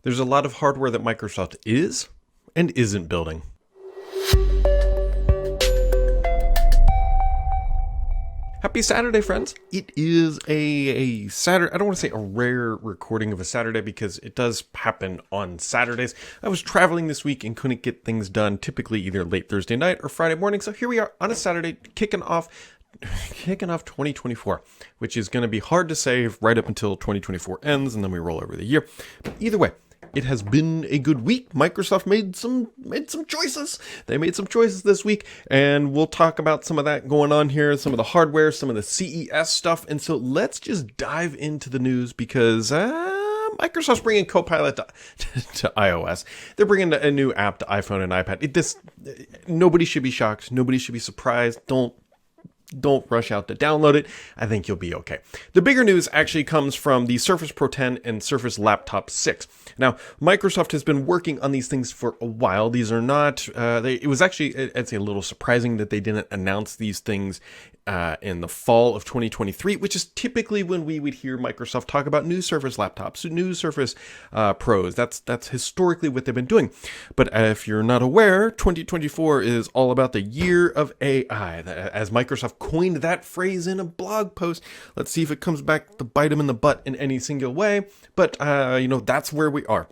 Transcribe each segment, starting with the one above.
there's a lot of hardware that Microsoft is and isn't building. Happy Saturday, friends. It is a Saturday. I don't want to say a rare recording of a Saturday because it does happen on Saturdays. I was traveling this week and couldn't get things done, typically either late Thursday night or Friday morning. So here we are on a Saturday, kicking off 2024, which is going to be hard to say right up until 2024 ends and then we roll over the year. But either way, it has been a good week. Microsoft made some choices. They made some choices this week, and we'll talk about some of that going on here, some of the hardware, some of the CES stuff. And so let's just dive into the news because Microsoft's bringing Copilot to iOS. They're bringing a new app to iPhone and iPad. Nobody should be shocked. Nobody should be surprised. Don't rush out to download it. I think you'll be okay. The bigger news actually comes from the Surface Pro 10 and Surface Laptop 6. Now, Microsoft has been working on these things for a while. These are not, it was actually, I'd say, a little surprising that they didn't announce these things in the fall of 2023, which is typically when we would hear Microsoft talk about new Surface laptops, new Surface Pros. That's historically what they've been doing. But if you're not aware, 2024 is all about the year of AI, as Microsoft coined that phrase in a blog post. Let's see if it comes back to bite them in the butt in any single way. But, that's where we are.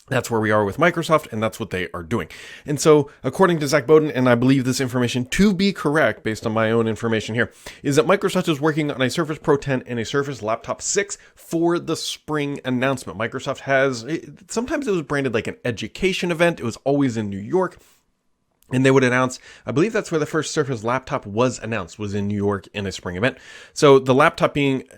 That's where we are with Microsoft, and that's what they are doing. And so, according to Zach Bowden, and I believe this information to be correct based on my own information here, is that Microsoft is working on a Surface Pro 10 and a Surface Laptop 6 for the spring announcement. Microsoft sometimes it was branded like an education event. It was always in New York. And they would announce, I believe that's where the first Surface laptop was announced, was in New York in a spring event. So the laptop being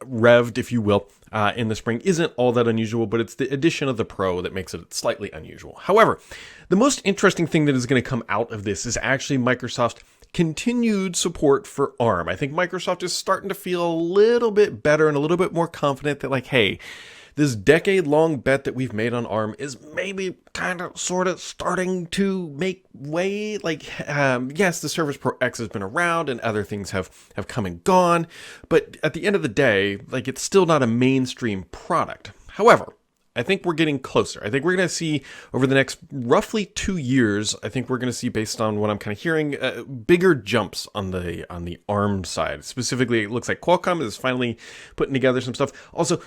revved, if you will, in the spring isn't all that unusual, but it's the addition of the Pro that makes it slightly unusual. However, the most interesting thing that is going to come out of this is actually Microsoft continued support for ARM. I think Microsoft is starting to feel a little bit better and a little bit more confident that, like, hey, this decade-long bet that we've made on ARM is maybe kind of sort of starting to make way. Yes, the Surface Pro X has been around and other things have come and gone, but at the end of the day, it's still not a mainstream product. However, I think we're getting closer. I think we're going to see over the next roughly 2 years, I think we're going to see, based on what I'm kind of hearing, bigger jumps on the ARM side. Specifically, it looks like Qualcomm is finally putting together some stuff. Also,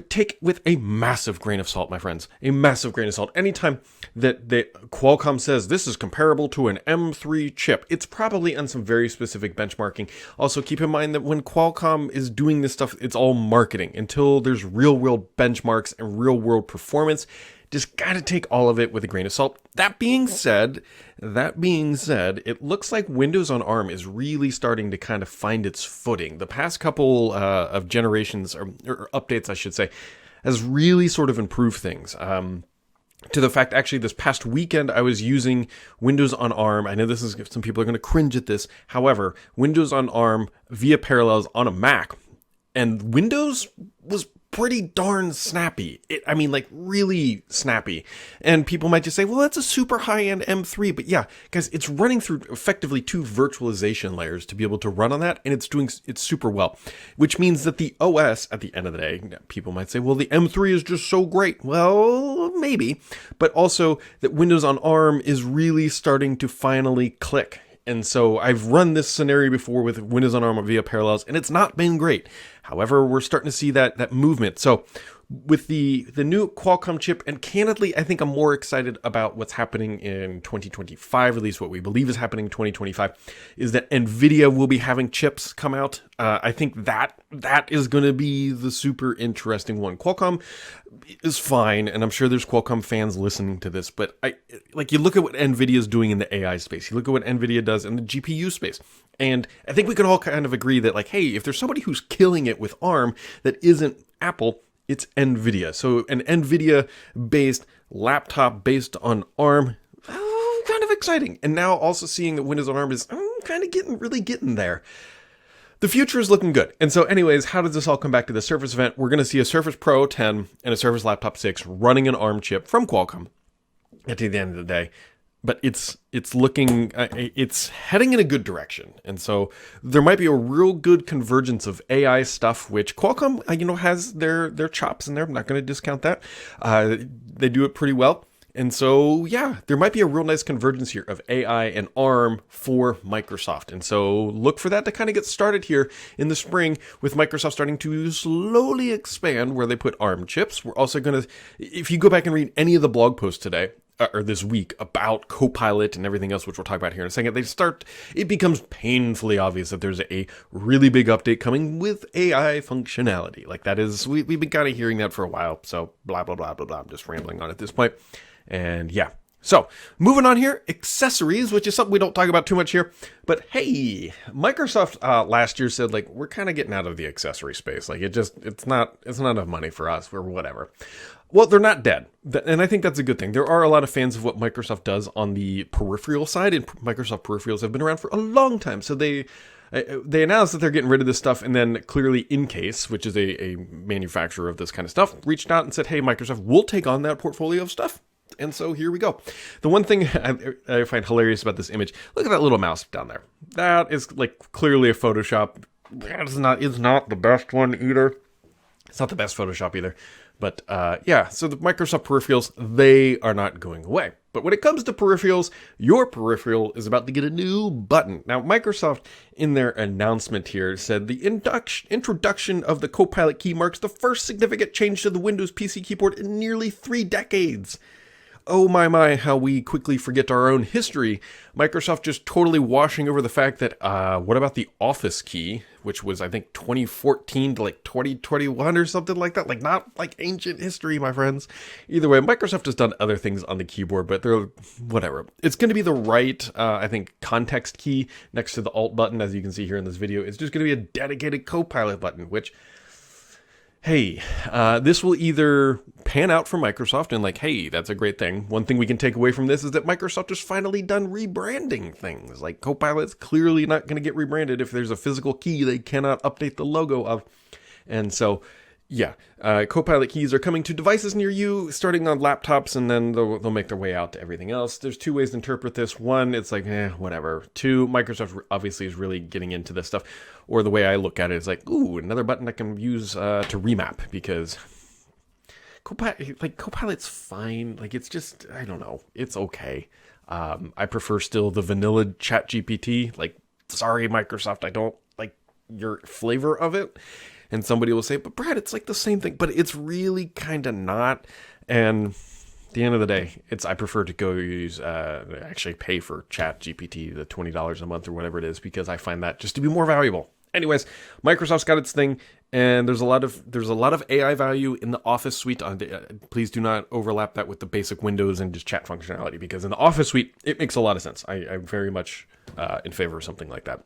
take with a massive grain of salt, my friends, a massive grain of salt. Anytime that Qualcomm says this is comparable to an M3 chip, it's probably on some very specific benchmarking. Also, keep in mind that when Qualcomm is doing this stuff, it's all marketing. Until there's real-world benchmarks and real-world performance, just gotta take all of it with a grain of salt. That being said, it looks like Windows on ARM is really starting to kind of find its footing. The past couple of generations, or updates, I should say, has really sort of improved things. To the fact, actually, this past weekend, I was using Windows on ARM. I know some people are going to cringe at this. However, Windows on ARM via Parallels on a Mac, and Windows was pretty darn snappy. Really snappy. And people might just say, well, that's a super high-end M3. But yeah, guys, it's running through effectively 2 virtualization layers to be able to run on that, and it's doing it super well. Which means that the OS, at the end of the day, people might say, well, the M3 is just so great. Well, maybe. But also that Windows on ARM is really starting to finally click. And so I've run this scenario before with Windows on ARM via Parallels, and it's not been great. However, we're starting to see that movement. So with the new Qualcomm chip, and candidly, I think I'm more excited about what's happening in 2025, at least what we believe is happening in 2025, is that NVIDIA will be having chips come out. I think that is going to be the super interesting one. Qualcomm is fine, and I'm sure there's Qualcomm fans listening to this, but you look at what NVIDIA is doing in the AI space, you look at what NVIDIA does in the GPU space, and I think we can all kind of agree that, hey, if there's somebody who's killing it with ARM that isn't Apple, it's NVIDIA. So an NVIDIA-based laptop based on ARM, kind of exciting. And now also seeing that Windows on ARM is kind of getting there. The future is looking good. And so anyways, how does this all come back to the Surface event? We're going to see a Surface Pro 10 and a Surface Laptop 6 running an ARM chip from Qualcomm. At the end of the day, but it's looking, it's heading in a good direction. And so there might be a real good convergence of AI stuff, which Qualcomm, has their chops in there. I'm not going to discount that. They do it pretty well. And so, yeah, there might be a real nice convergence here of AI and ARM for Microsoft. And so look for that to kind of get started here in the spring, with Microsoft starting to slowly expand where they put ARM chips. We're also going to, if you go back and read any of the blog posts today, or this week, about Copilot and everything else, which we'll talk about here in a second, it becomes painfully obvious that there's a really big update coming with AI functionality. Like, that is, we've been kind of hearing that for a while. So blah, blah, blah, blah, blah. I'm just rambling on at this point. And yeah, so moving on here, accessories, which is something we don't talk about too much here. But hey, Microsoft last year said, like, we're kind of getting out of the accessory space. Like, it's not enough money for us, or whatever. Well, they're not dead. And I think that's a good thing. There are a lot of fans of what Microsoft does on the peripheral side, and Microsoft peripherals have been around for a long time. So they announced that they're getting rid of this stuff, and then clearly Incase, which is a manufacturer of this kind of stuff, reached out and said, hey, Microsoft, we'll take on that portfolio of stuff. And so here we go. The one thing I find hilarious about this image, look at that little mouse down there. That is like clearly a Photoshop. It's not the best one either. It's not the best Photoshop either. But yeah, so the Microsoft peripherals, they are not going away. But when it comes to peripherals, your peripheral is about to get a new button. Now, Microsoft, in their announcement here, said the introduction of the Copilot key marks the first significant change to the Windows PC keyboard in nearly 3 decades. Oh my, how we quickly forget our own history. Microsoft just totally washing over the fact that, what about the Office key, which was, I think, 2014 to like 2021 or something like that. Like, not like ancient history, my friends. Either way, Microsoft has done other things on the keyboard, but they're whatever. It's going to be the right, I think, context key next to the Alt button, as you can see here in this video. It's just going to be a dedicated Copilot button, which, hey, this will either pan out for Microsoft and like, hey, that's a great thing. One thing we can take away from this is that Microsoft is finally done rebranding things. Like, Copilot's clearly not going to get rebranded if there's a physical key they cannot update the logo of. And so, yeah, Copilot keys are coming to devices near you, starting on laptops, and then they'll make their way out to everything else. There's 2 ways to interpret this. One, it's like, whatever. 2, Microsoft obviously is really getting into this stuff. Or the way I look at it is like, ooh, another button I can use to remap, because Copilot's fine. Like, it's just, I don't know. It's okay. I prefer still the vanilla ChatGPT. Like, sorry, Microsoft, I don't like your flavor of it. And somebody will say, but Brad, it's like the same thing. But it's really kind of not. And at the end of the day, I prefer to go use, actually pay for ChatGPT, the $20 a month or whatever it is, because I find that just to be more valuable. Anyways, Microsoft's got its thing, and there's a lot of AI value in the Office suite. Please do not overlap that with the basic Windows and just chat functionality, because in the Office suite, it makes a lot of sense. I'm very much in favor of something like that.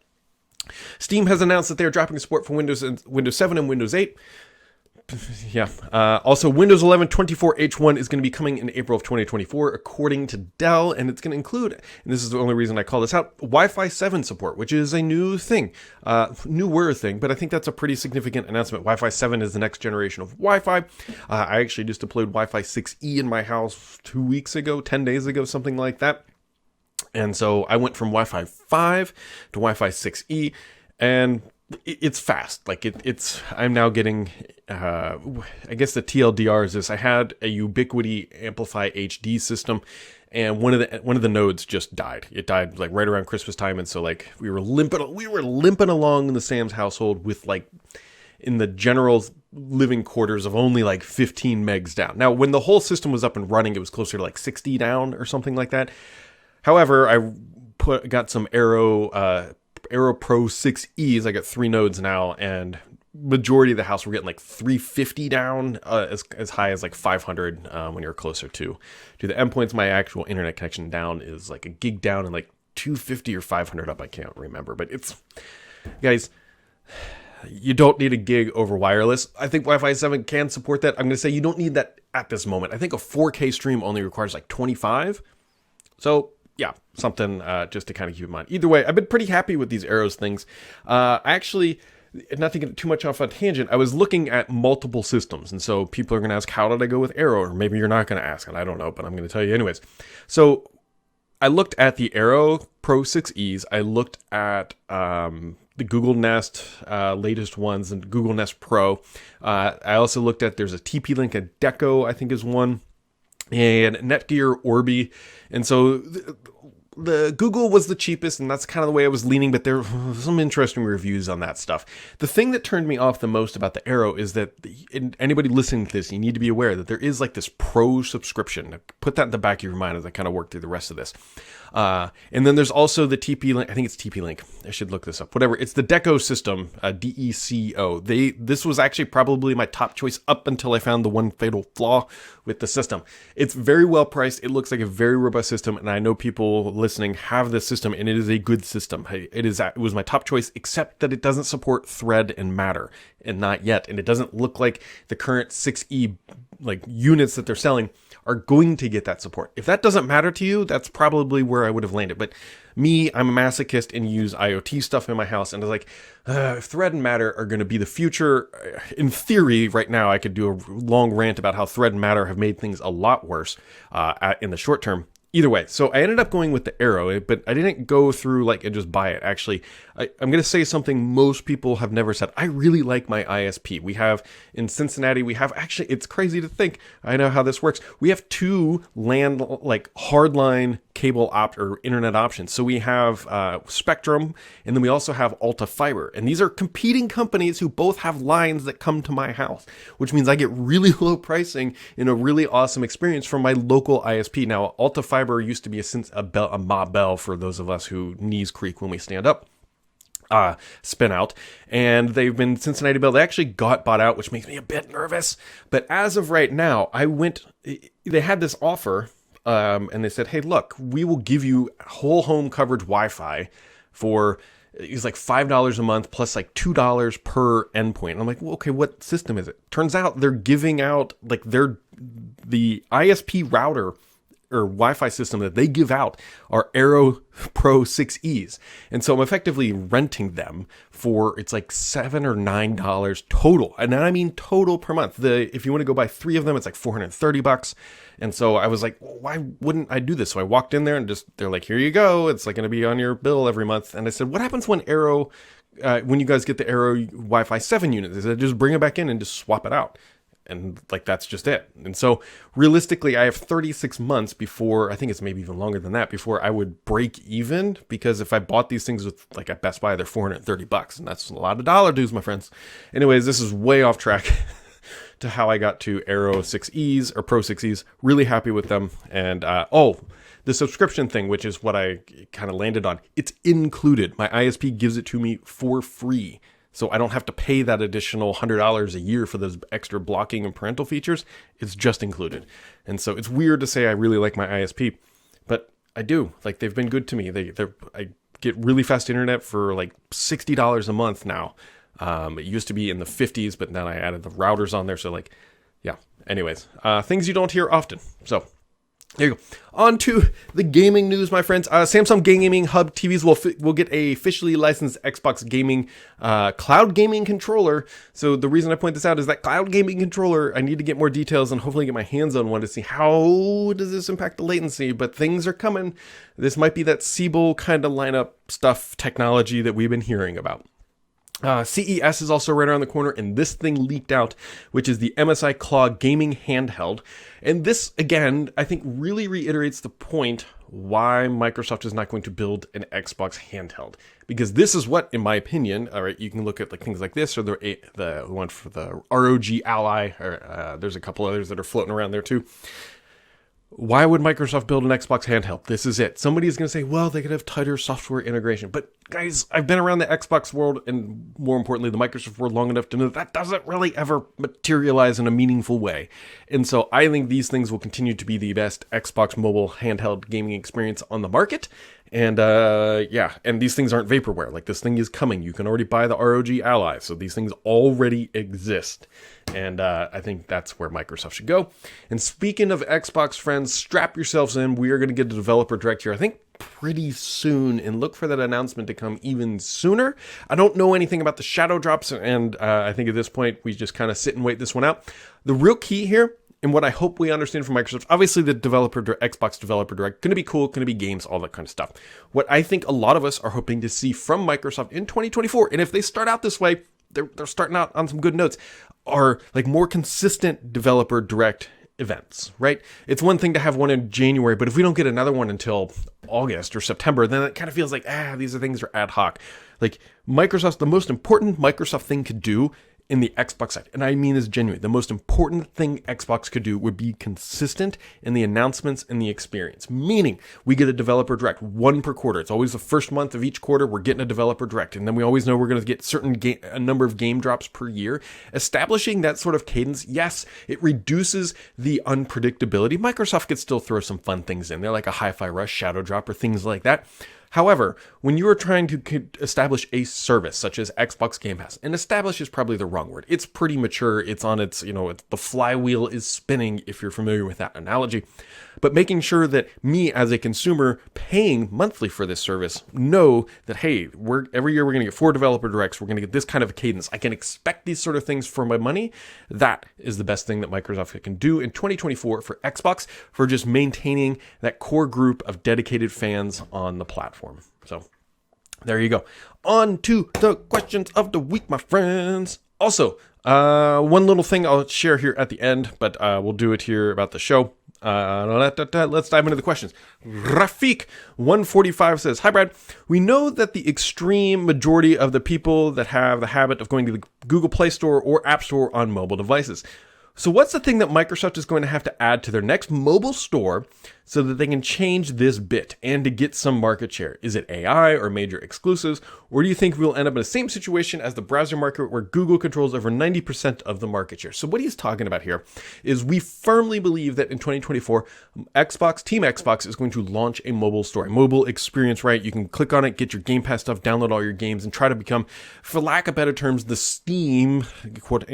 Steam has announced that they are dropping support for Windows 7 and Windows 8. Yeah. Also, Windows 11 24H1 is going to be coming in April of 2024, according to Dell, and it's going to include, and this is the only reason I call this out, Wi-Fi 7 support, which is a new thing, newer thing, but I think that's a pretty significant announcement. Wi-Fi 7 is the next generation of Wi-Fi. I actually just deployed Wi-Fi 6E in my house 2 weeks ago, 10 days ago, something like that. And so I went from Wi-Fi 5 to Wi-Fi 6E, and it's fast. Like, I'm now getting, I guess the TLDR is this. I had a Ubiquiti Amplify HD system, and one of the nodes just died. It died like right around Christmas time, and so like we were limping along in the Sam's household with like in the general living quarters of only like 15 megs down. Now, when the whole system was up and running, it was closer to like 60 down or something like that. However, I got some Aero Pro 6Es. I got 3 nodes now, and majority of the house were getting like 350 down, as high as like 500 when you're closer to the endpoints. My actual internet connection down is like a gig down and like 250 or 500 up. I can't remember, but it's, guys, you don't need a gig over wireless. I think Wi-Fi 7 can support that. I'm going to say you don't need that at this moment. I think a 4K stream only requires like 25. So yeah, something just to kind of keep in mind. Either way, I've been pretty happy with these Arrows things. Actually, not to get too much off a tangent, I was looking at multiple systems. And so people are going to ask, how did I go with Arrow? Or maybe you're not going to ask, and I don't know, but I'm going to tell you anyways. So I looked at the Aero Pro 6Es. I looked at the Google Nest latest ones and Google Nest Pro. I also looked at, there's a TP-Link, a Deco, I think is one, and Netgear Orbi. And so the Google was the cheapest, and that's kind of the way I was leaning, but there were some interesting reviews on that stuff. The thing that turned me off the most about the Aero is that anybody listening to this, you need to be aware that there is like this pro subscription. Put that in the back of your mind as I kind of work through the rest of this. And then there's also the TP-Link. I think it's TP-Link. I should look this up. Whatever. It's the Deco system, DECO. This was actually probably my top choice up until I found the one fatal flaw with the system. It's very well priced. It looks like a very robust system, and I know people listening have this system, and it is a good system. It was my top choice, except that it doesn't support Thread and Matter, and not yet. And it doesn't look like the current 6E like units that they're selling are going to get that support. If that doesn't matter to you, that's probably where I would have landed. But me, I'm a masochist and use IoT stuff in my house, and I was like, if Thread and Matter are going to be the future, in theory, right now I could do a long rant about how Thread and Matter have made things a lot worse in the short term. Either way, so I ended up going with the Aero, but I didn't go through like and just buy it. Actually, I'm going to say something most people have never said. I really like my ISP. We have in Cincinnati, actually, it's crazy to think. I know how this works. We have two hardline cable or internet options. So we have Spectrum, and then we also have Alta Fiber. And these are competing companies who both have lines that come to my house, which means I get really low pricing and a really awesome experience from my local ISP. Now, Alta Fiber used to be a Ma Bell for those of us who knees creak when we stand up. Spin out, and they've been Cincinnati Bell. They actually got bought out, which makes me a bit nervous. But as of right now, they had this offer, and they said, hey, look, we will give you whole home coverage Wi-Fi for, it's like $5 a month plus like $2 per endpoint. And I'm like, well, okay, what system is it? Turns out they're giving out like the ISP router or Wi-Fi system that they give out are Aero Pro 6Es. And so I'm effectively renting them for, it's like $7 or $9 total. And then I mean total per month. If you want to go buy 3 of them, it's like $430. And so I was like, well, why wouldn't I do this? So I walked in there and they're like, here you go. It's like going to be on your bill every month. And I said, what happens when when you guys get the Aero Wi-Fi 7 unit? They said, just bring it back in and just swap it out. And like, that's just it. And so realistically, I have 36 months before, I think it's maybe even longer than that, before I would break even. Because if I bought these things with like at Best Buy, they're $430. And that's a lot of dollar dues, my friends. Anyways, this is way off track to how I got to Aero 6Es or Pro 6Es. Really happy with them. And, the subscription thing, which is what I kind of landed on, it's included. My ISP gives it to me for free. So I don't have to pay that additional $100 a year for those extra blocking and parental features. It's just included. And so it's weird to say I really like my ISP, but I do. Like, they've been good to me. I get really fast internet for like $60 a month now. It used to be in the 50s, but then I added the routers on there. So like, yeah. Anyways, things you don't hear often. So there you go. On to the gaming news, my friends. Samsung Gaming Hub TVs will get a officially licensed Xbox gaming cloud gaming controller. So the reason I point this out is that cloud gaming controller, I need to get more details and hopefully get my hands on one to see how does this impact the latency. But things are coming. This might be that Siebel kind of lineup stuff technology that we've been hearing about. CES is also right around the corner, and this thing leaked out, which is the MSI Claw gaming handheld. And this, again, I think really reiterates the point why Microsoft is not going to build an Xbox handheld. Because this is what, in my opinion, all right, you can look at like things like this, or the one for the ROG Ally, or there's a couple others that are floating around there too. Why would Microsoft build an Xbox handheld? This is it. Somebody is going to say, well, they could have tighter software integration. But guys, I've been around the Xbox world and more importantly, the Microsoft world long enough to know that doesn't really ever materialize in a meaningful way. And so I think these things will continue to be the best Xbox mobile handheld gaming experience on the market. And and these things aren't vaporware. Like, this thing is coming. You can already buy the ROG Ally. So these things already exist. And I think that's where Microsoft should go. And speaking of Xbox friends, strap yourselves in. We are going to get a developer direct here, I think, pretty soon. And look for that announcement to come even sooner. I don't know anything about the shadow drops. And I think at this point, we just kind of sit and wait this one out. The real key here and what I hope we understand from Microsoft, obviously the Xbox Developer Direct, going to be cool, going to be games, all that kind of stuff. What I think a lot of us are hoping to see from Microsoft in 2024, and if they start out this way, they're starting out on some good notes, are like more consistent Developer Direct events, right? It's one thing to have one in January, but if we don't get another one until August or September, then it kind of feels like, these are things that are ad hoc. Like the most important Microsoft thing could do in the Xbox side, and I mean this genuinely, the most important thing Xbox could do would be consistent in the announcements and the experience. Meaning, we get a Developer Direct, one per quarter. It's always the first month of each quarter, we're getting a Developer Direct, and then we always know we're going to get a number of game drops per year. Establishing that sort of cadence, yes, it reduces the unpredictability. Microsoft could still throw some fun things in there, like a Hi-Fi Rush, Shadow Drop, or things like that. However, when you are trying to establish a service such as Xbox Game Pass, and establish is probably the wrong word. It's pretty mature. It's on its, the flywheel is spinning, if you're familiar with that analogy. But making sure that me as a consumer paying monthly for this service know that, hey, every year we're going to get 4 Developer Directs. We're going to get this kind of a cadence. I can expect these sort of things for my money. That is the best thing that Microsoft can do in 2024 for Xbox, for just maintaining that core group of dedicated fans on the platform. So there you go. On to the questions of the week, my friends. Also, one little thing I'll share here at the end, but we'll do it here about the show. Let's dive into the questions. Rafik145 says, "Hi Brad, we know that the extreme majority of the people that have the habit of going to the Google Play Store or App Store on mobile devices. So what's the thing that Microsoft is going to have to add to their next mobile store so that they can change this bit and to get some market share? Is it AI or major exclusives? Or do you think we'll end up in the same situation as the browser market where Google controls over 90% of the market share?" So what he's talking about here is we firmly believe that in 2024, Team Xbox is going to launch a mobile store, a mobile experience, right? You can click on it, get your Game Pass stuff, download all your games, and try to become, for lack of better terms, the Steam,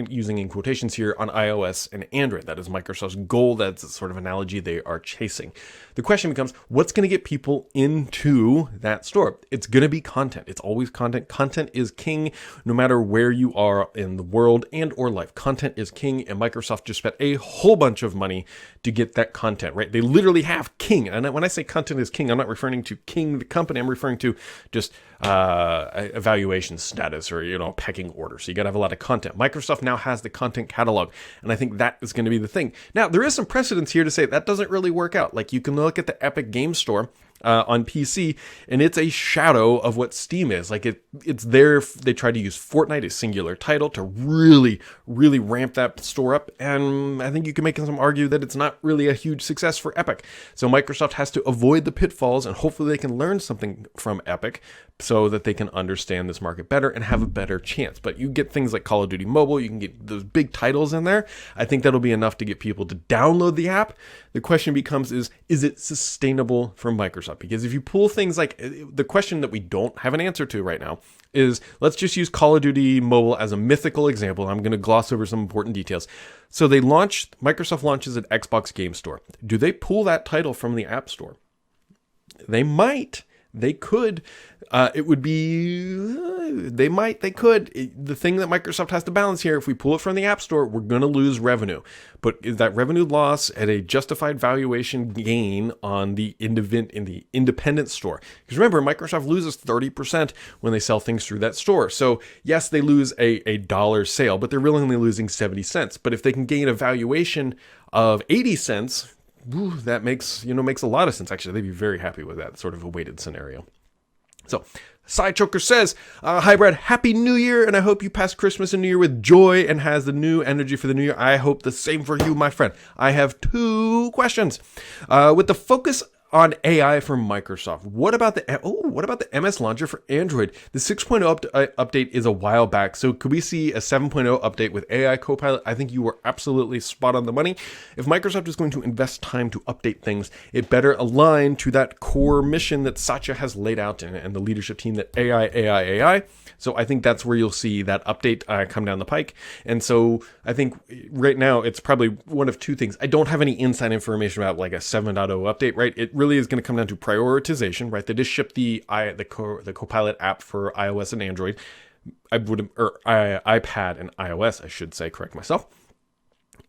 using in quotations here, on iOS and Android. That is Microsoft's goal. That's the sort of analogy they are chasing. The question becomes, what's going to get people into that store? It's going to be content. It's always content. Content is king, no matter where you are in the world and or life. Content is king, and Microsoft just spent a whole bunch of money to get that content, right? They literally have king. And when I say content is king, I'm not referring to King the company. I'm referring to just evaluation status or, pecking order. So you got to have a lot of content. Microsoft now has the content catalog, and I think that is going to be the thing. Now, there is some precedence here to say that doesn't really work out. Like, you can look at the Epic Game Store on PC, and it's a shadow of what Steam is. Like, it's there. They tried to use Fortnite, a singular title, to really, really ramp that store up, and I think you can make some argue that it's not really a huge success for Epic. So Microsoft has to avoid the pitfalls, and hopefully they can learn something from Epic so that they can understand this market better and have a better chance. But you get things like Call of Duty Mobile, you can get those big titles in there. I think that'll be enough to get people to download the app. The question becomes is it sustainable for Microsoft? Because if you pull things like, the question that we don't have an answer to right now is, let's just use Call of Duty Mobile as a mythical example. I'm going to gloss over some important details. So Microsoft launches an Xbox Game Store. Do they pull that title from the App Store? They might. They could. It would be, they could. The thing that Microsoft has to balance here, if we pull it from the App Store, we're going to lose revenue. But is that revenue loss at a justified valuation gain on in the independent store? Because remember, Microsoft loses 30% when they sell things through that store. So yes, they lose a dollar sale, but they're really only losing 70 cents. But if they can gain a valuation of 80 cents, that makes a lot of sense. Actually, they'd be very happy with that sort of a weighted scenario. So, Sidechoker says, "Hi Brad, Happy New Year, and I hope you pass Christmas and New Year with joy and has the new energy for the new year. I hope the same for you, my friend. I have 2 questions. With the focus on AI for Microsoft, what about the MS Launcher for Android? The 6.0 update is a while back, so could we see a 7.0 update with AI Copilot? I think you were absolutely spot on the money. If Microsoft is going to invest time to update things, it better align to that core mission that Satya has laid out and the leadership team, that AI. So I think that's where you'll see that update come down the pike. And so I think right now it's probably one of 2 things. I don't have any inside information about like a 7.0 update, right? It really is going to come down to prioritization, right? They just shipped the Copilot app for iOS and Android. iPad and iOS, I should say, correct myself.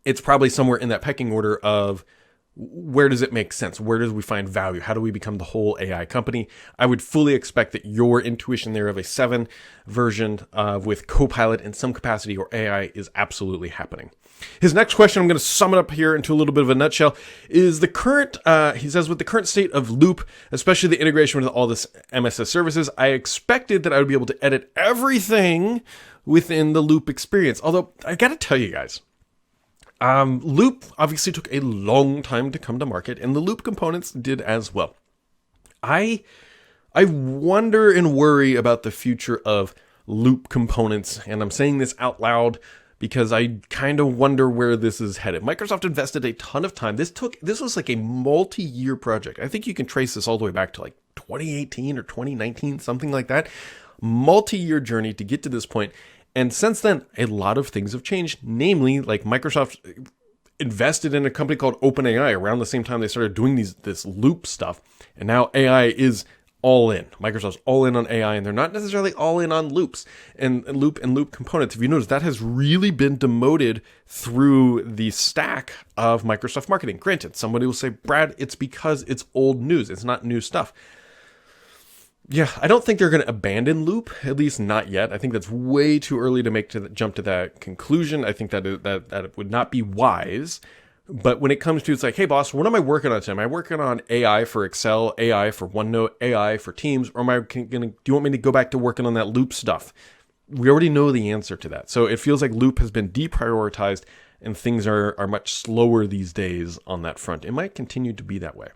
it's probably somewhere in that pecking order of where does it make sense? Where does we find value? How do we become the whole AI company? I would fully expect that your intuition there of a 7 version with Copilot in some capacity or AI is absolutely happening. His next question, I'm going to sum it up here into a little bit of a nutshell, is the current, he says, with the current state of Loop, especially the integration with all this MSS services, I expected that I would be able to edit everything within the Loop experience. Although, I got to tell you guys, Loop obviously took a long time to come to market, and the Loop components did as well. I wonder and worry about the future of Loop components, and I'm saying this out loud because I kind of wonder where this is headed. Microsoft invested a ton of time. This was like a multi-year project. I think you can trace this all the way back to like 2018 or 2019, something like that. Multi-year journey to get to this point. And since then, a lot of things have changed. Namely, like Microsoft invested in a company called OpenAI around the same time they started doing this Loop stuff. And now AI is all in. Microsoft's all in on AI, and they're not necessarily all in on loops and loop components. If you notice, that has really been demoted through the stack of Microsoft marketing. Granted, somebody will say, Brad, it's because it's old news. It's not new stuff. Yeah, I don't think they're going to abandon Loop, at least not yet. I think that's way too early to jump to that conclusion. I think that it would not be wise. But when it comes to, it's like, hey, boss, what am I working on today? Am I working on AI for Excel, AI for OneNote, AI for Teams, or do you want me to go back to working on that Loop stuff? We already know the answer to that. So it feels like Loop has been deprioritized, and things are much slower these days on that front. It might continue to be that way.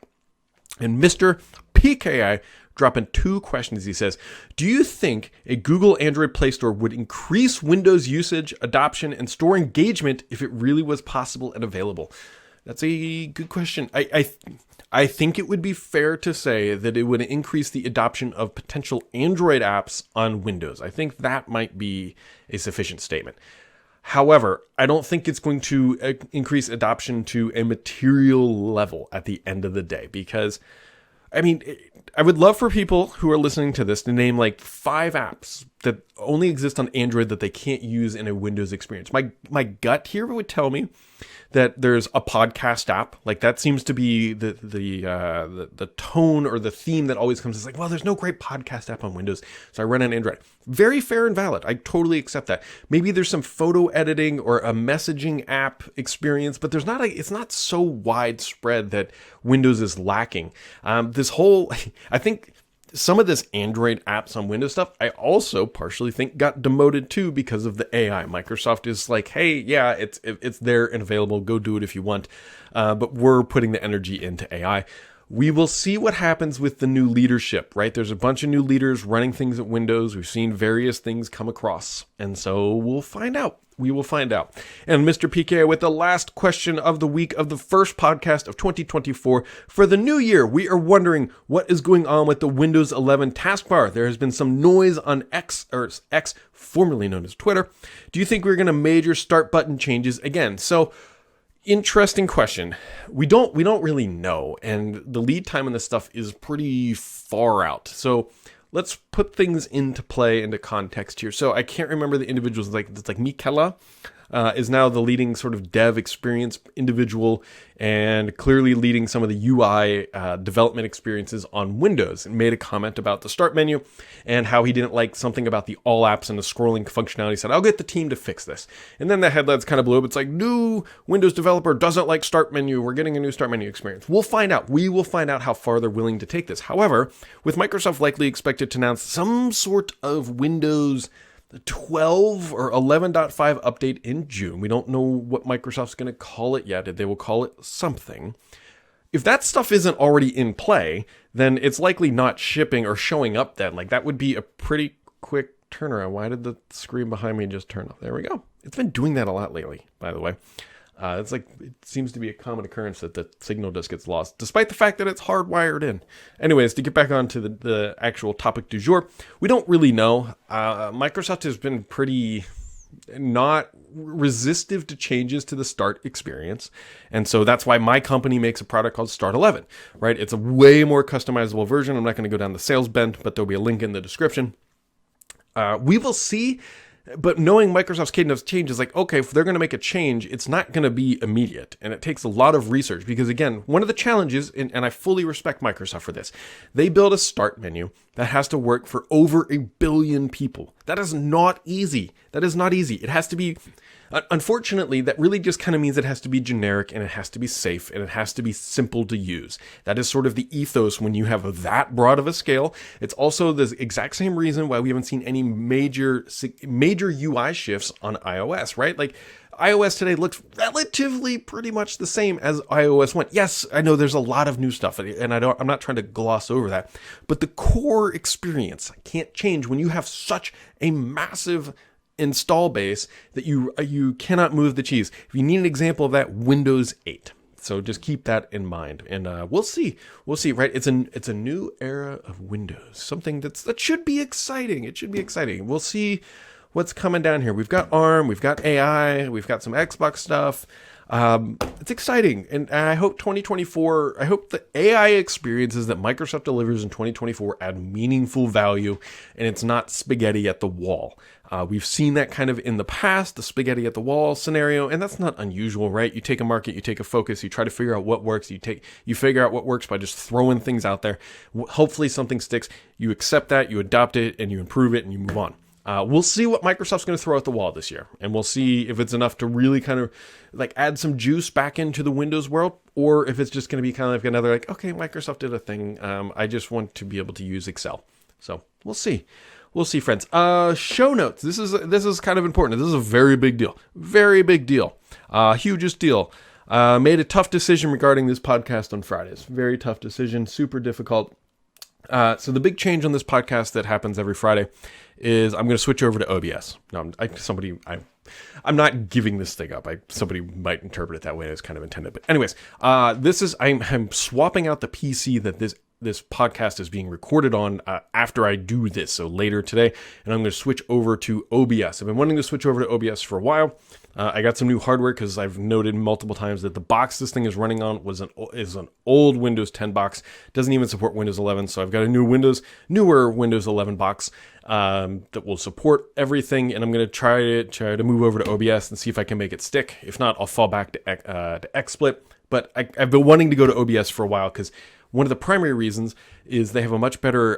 And Mr. PKI dropping 2 questions. He says, do you think a Google Android Play Store would increase Windows usage, adoption, and store engagement if it really was possible and available? That's a good question. I think it would be fair to say that it would increase the adoption of potential Android apps on Windows. I think that might be a sufficient statement. However, I don't think it's going to increase adoption to a material level at the end of the day, because I mean, I would love for people who are listening to this to name like 5 apps that only exist on Android that they can't use in a Windows experience. My gut here would tell me that there's a podcast app. Like that seems to be the tone or the theme that always comes. It's like, well, there's no great podcast app on Windows, so I run on Android. Very fair and valid. I totally accept that. Maybe there's some photo editing or a messaging app experience, but it's not so widespread that Windows is lacking. I think some of this Android apps on Windows stuff, I also partially think got demoted too because of the AI. Microsoft is like, hey, yeah, it's there and available. Go do it if you want. But we're putting the energy into AI. We will see what happens with the new leadership, right? There's a bunch of new leaders running things at Windows. We've seen various things come across. And so we'll find out. We will find out. And Mr. PK with the last question of the week of the first podcast of 2024. For the new year, we are wondering what is going on with the Windows 11 taskbar. There has been some noise on X, formerly known as Twitter. Do you think we're going to major start button changes again? So, interesting question. We don't really know, and the lead time on this stuff is pretty far out. So let's put things into play, into context here. So I can't remember the individuals. It's like Mikela is now the leading sort of dev experience individual and clearly leading some of the UI development experiences on Windows, and made a comment about the start menu and how he didn't like something about the all apps and the scrolling functionality. He said, I'll get the team to fix this. And then the headlines kind of blew up. It's like, new Windows developer doesn't like start menu. We're getting a new start menu experience. We'll find out. We will find out how far they're willing to take this. However, with Microsoft likely expected to announce some sort of Windows 12 or 11.5 update in June. We don't know what Microsoft's going to call it yet. They will call it something. If that stuff isn't already in play, then it's likely not shipping or showing up then. Like that would be a pretty quick turnaround. Why did the screen behind me just turn off? There we go. It's been doing that a lot lately, by the way. It's like, it seems to be a common occurrence that the signal just gets lost, despite the fact that it's hardwired in. Anyways, to get back on to the actual topic du jour, we don't really know. Microsoft has been pretty not resistive to changes to the Start experience. And so that's why my company makes a product called Start 11, right? It's a way more customizable version. I'm not going to go down the sales bent, but there'll be a link in the description. We will see But knowing Microsoft's cadence of change is like, okay, if they're going to make a change, it's not going to be immediate. And it takes a lot of research because, again, one of the challenges, and I fully respect Microsoft for this, they build a start menu that has to work for over 1 billion people. That is not easy. That is not easy. It has to be, unfortunately, that really just kind of means it has to be generic and it has to be safe and it has to be simple to use. That is sort of the ethos when you have that broad of a scale. It's also the exact same reason why we haven't seen any major UI shifts on iOS, right? Like iOS today looks relatively pretty much the same as iOS 1. Yes, I know there's a lot of new stuff and I'm not trying to gloss over that, but the core experience can't change when you have such a massive install base that you cannot move the cheese. If you need an example of that, Windows 8. So just keep that in mind, and we'll see, right? It's a new era of Windows, something that should be exciting. It should be exciting. We'll see what's coming down here. We've got ARM, we've got AI, we've got some Xbox stuff. It's exciting, and I hope 2024, I hope the AI experiences that Microsoft delivers in 2024 add meaningful value, and it's not spaghetti at the wall. We've seen that kind of in the past, the spaghetti at the wall scenario, and that's not unusual, right? You take a market, you take a focus, you try to figure out what works, you figure out what works by just throwing things out there. Hopefully something sticks, you accept that, you adopt it, and you improve it, and you move on. We'll see what Microsoft's going to throw at the wall this year, and we'll see if it's enough to really kind of like add some juice back into the Windows world, or if it's just going to be kind of like another like, okay, Microsoft did a thing. I just want to be able to use Excel. So we'll see. We'll see, friends. Show notes. This is kind of important. This is a very big deal. Very big deal. Hugest deal. Made a tough decision regarding this podcast on Fridays. Very tough decision. Super difficult. So the big change on this podcast that happens every Friday is I'm going to switch over to OBS. No, I'm not giving this thing up. Somebody might interpret it that way as kind of intended. But anyways, I'm swapping out the PC that this podcast is being recorded on after I do this. So later today, and I'm going to switch over to OBS. I've been wanting to switch over to OBS for a while. I got some new hardware because I've noted multiple times that the box this thing is running on is an old Windows 10 box. Doesn't even support Windows 11. So I've got a newer Windows 11 box that will support everything, and I'm going to try to move over to OBS and see if I can make it stick. If not, I'll fall back to XSplit. But I've been wanting to go to OBS for a while because one of the primary reasons is they have a much better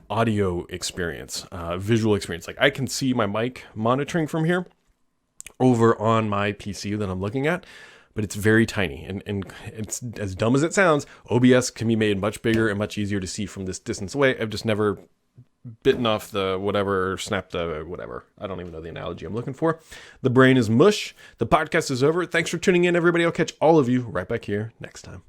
audio experience, visual experience. Like I can see my mic monitoring from here over on my PC that I'm looking at, but it's very tiny. And it's as dumb as it sounds, OBS can be made much bigger and much easier to see from this distance away. I've just never bitten off the whatever, or snapped the whatever. I don't even know the analogy I'm looking for. The brain is mush. The podcast is over. Thanks for tuning in, everybody. I'll catch all of you right back here next time.